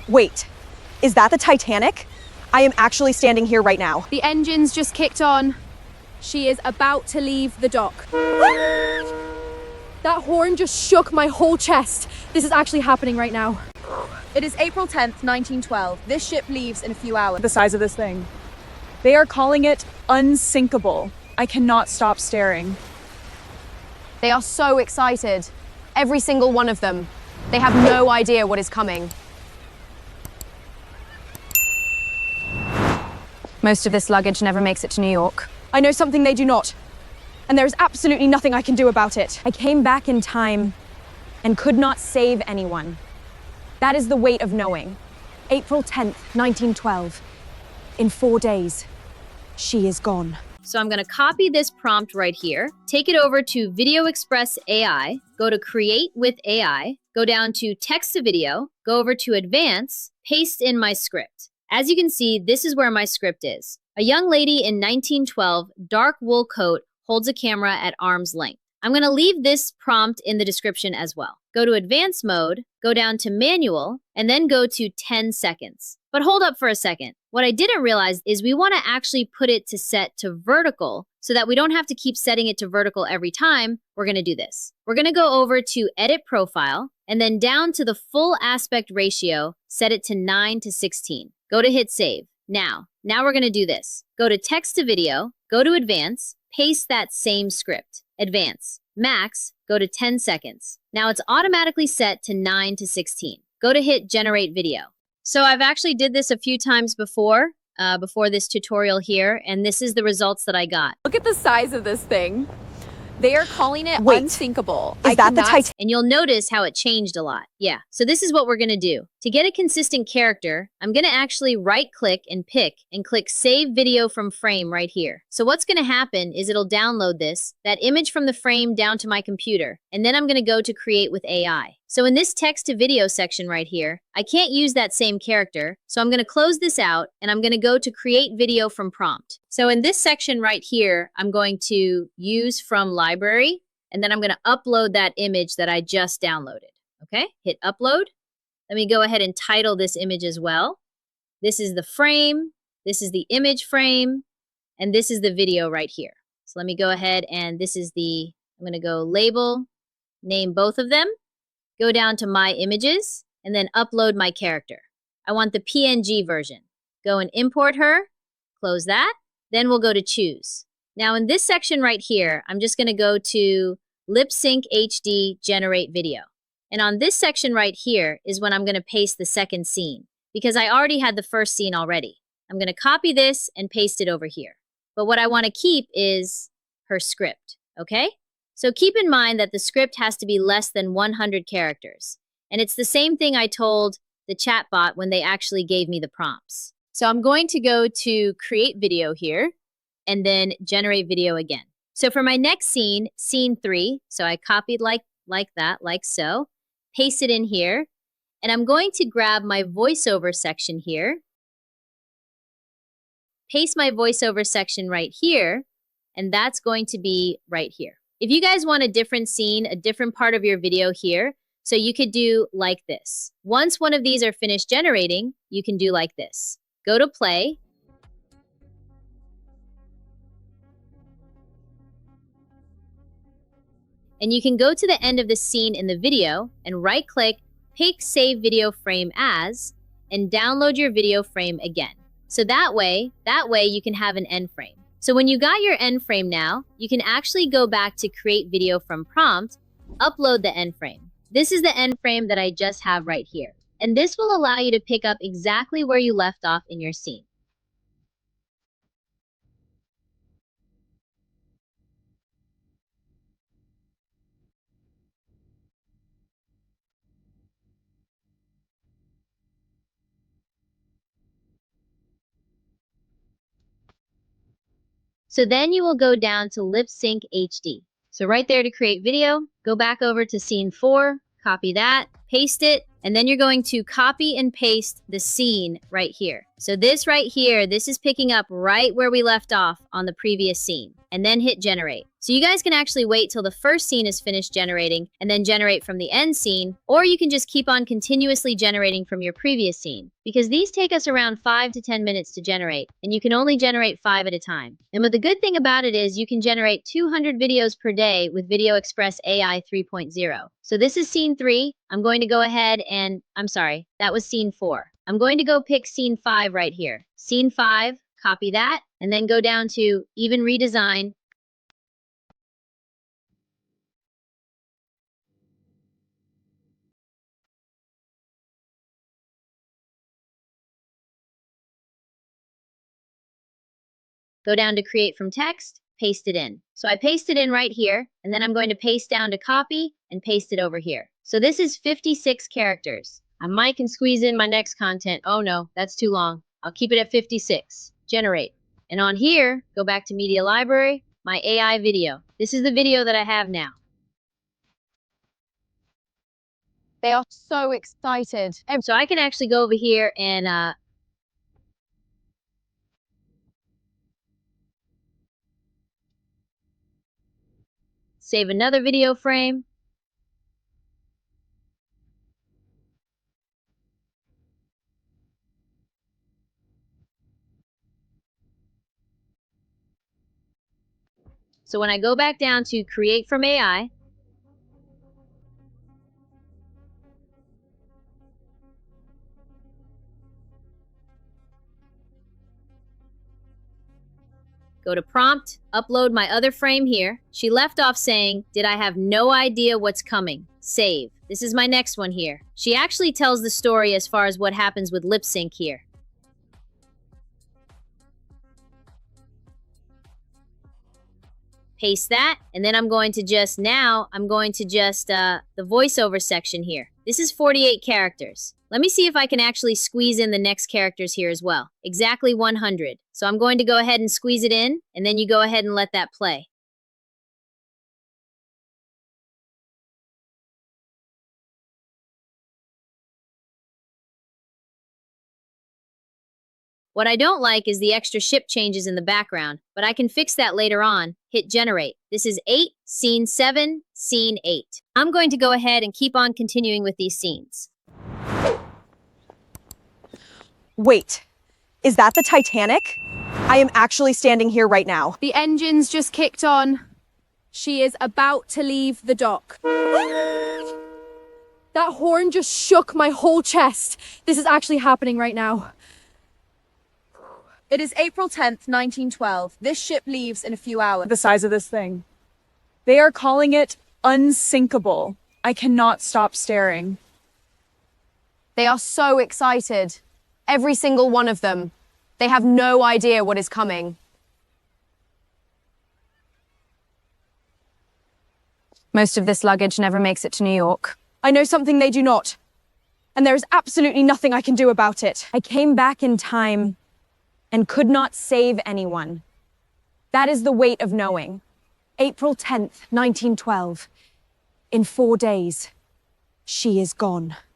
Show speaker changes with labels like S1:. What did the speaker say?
S1: Wait, is that the Titanic? I am actually standing here right now.
S2: The engine's just kicked on. She is about to leave the dock. That horn just shook my whole chest. This is actually happening right now. It is April 10th, 1912. This ship leaves in a few hours.
S3: The size of this thing. They are calling it unsinkable. I cannot stop staring.
S2: They are so excited. Every single one of them. They have no idea what is coming. Most of this luggage never makes it to New York. I know something they do not, and there is absolutely nothing I can do about it. I came back in time and could not save anyone. That is the weight of knowing. April 10th, 1912. In 4 days, she is gone.
S4: So I'm going to copy this prompt right here, take it over to Video Express AI, go to Create with AI, go down to Text to Video, go over to Advance, paste in my script. As you can see, this is where my script is. A young lady in 1912, dark wool coat, holds a camera at arm's length. I'm going to leave this prompt in the description as well. Go to Advanced Mode, go down to Manual, and then go to 10 seconds. But hold up for a second. What I didn't realize is we want to actually put it to set to vertical so that we don't have to keep setting it to vertical every time. We're going to do this. We're going to go over to Edit Profile, and then down to the full aspect ratio, set it to 9:16. Go to hit save. Now we're going to do this. Go to Text to Video, go to Advance, paste that same script. Advance. Max, go to 10 seconds. Now it's automatically set to 9:16. Go to hit Generate Video. So I've actually did this a few times before this tutorial here, and this is the results that I got.
S2: Look at the size of this thing. They are calling it
S1: Wait,
S2: unsinkable.
S1: Is that the Titanic?
S4: And you'll notice how it changed a lot. Yeah, so this is what we're gonna do. To get a consistent character, I'm gonna actually right-click and pick and click Save Video from Frame right here. So what's gonna happen is it'll download that image from the frame down to my computer, and then I'm gonna go to Create with AI. So in this text to video section right here, I can't use that same character, so I'm gonna close this out, and I'm gonna go to Create Video from Prompt. So in this section right here, I'm going to use from library, and then I'm gonna upload that image that I just downloaded, okay? Hit upload. Let me go ahead and title this image as well. This is the frame, this is the image frame, and this is the video right here. So let me go ahead and I'm gonna go label, name both of them, go down to My Images, and then upload my character. I want the PNG version. Go and import her, close that, then we'll go to Choose. Now in this section right here, I'm just gonna go to Lip Sync HD Generate Video. And on this section right here is when I'm gonna paste the second scene, because I already had the first scene already. I'm gonna copy this and paste it over here. But what I wanna keep is her script, okay? So keep in mind that the script has to be less than 100 characters. And it's the same thing I told the chatbot when they actually gave me the prompts. So I'm going to go to Create Video here, and then Generate Video again. So for my next scene, scene 3, so I copied like that, like so, paste it in here, and I'm going to grab my voiceover section here, paste my voiceover section right here, and that's going to be right here. If you guys want a different scene, a different part of your video here, so you could do like this. Once one of these are finished generating, you can do like this. Go to play. And you can go to the end of the scene in the video and right-click, pick Save Video Frame As, and download your video frame again. So that way you can have an end frame. So when you got your end frame now, you can actually go back to Create Video from Prompt, upload the end frame. This is the end frame that I just have right here. And this will allow you to pick up exactly where you left off in your scene. So then you will go down to Lip Sync HD. So right there to create video, go back over to scene 4, copy that, paste it, and then you're going to copy and paste the scene right here. So this right here, this is picking up right where we left off on the previous scene, and then hit generate. So you guys can actually wait till the first scene is finished generating and then generate from the end scene, or you can just keep on continuously generating from your previous scene, because these take us around 5 to 10 minutes to generate, and you can only generate 5 at a time. And the good thing about it is you can generate 200 videos per day with Video Express AI 3.0. So this is scene 3. I'm going to go ahead and, I'm sorry, that was scene 4. I'm going to go pick scene 5 right here. Scene 5, copy that, and then go down to even redesign. Go down to create from text, paste it in. So I paste it in right here, and then I'm going to paste down to copy and paste it over here. So this is 56 characters. I might can squeeze in my next content. Oh no, that's too long. I'll keep it at 56. Generate. And on here, go back to media library, my AI video. This is the video that I have now.
S2: They are so excited.
S4: So I can actually go over here and save another video frame. So when I go back down to create from AI, go to prompt, upload my other frame here. She left off saying, did I have no idea what's coming? Save. This is my next one here. She actually tells the story as far as what happens with lip sync here. Paste that, and then I'm going to just the voiceover section here. This is 48 characters. Let me see if I can actually squeeze in the next characters here as well. Exactly 100. So I'm going to go ahead and squeeze it in, and then you go ahead and let that play. What I don't like is the extra ship changes in the background, but I can fix that later on. Hit generate. This is 8, scene 7, scene 8. I'm going to go ahead and keep on continuing with these scenes.
S1: Wait, is that the Titanic? I am actually standing here right now.
S2: The engines just kicked on. She is about to leave the dock. That horn just shook my whole chest. This is actually happening right now.
S3: It is April 10th, 1912. This ship leaves in a few hours. The size of this thing. They are calling it unsinkable. I cannot stop staring.
S2: They are so excited. Every single one of them. They have no idea what is coming. Most of this luggage never makes it to New York.
S1: I know something they do not, and there is absolutely nothing I can do about it.
S2: I came back in time and could not save anyone. That is the weight of knowing. April 10th, 1912. In 4 days, she is gone.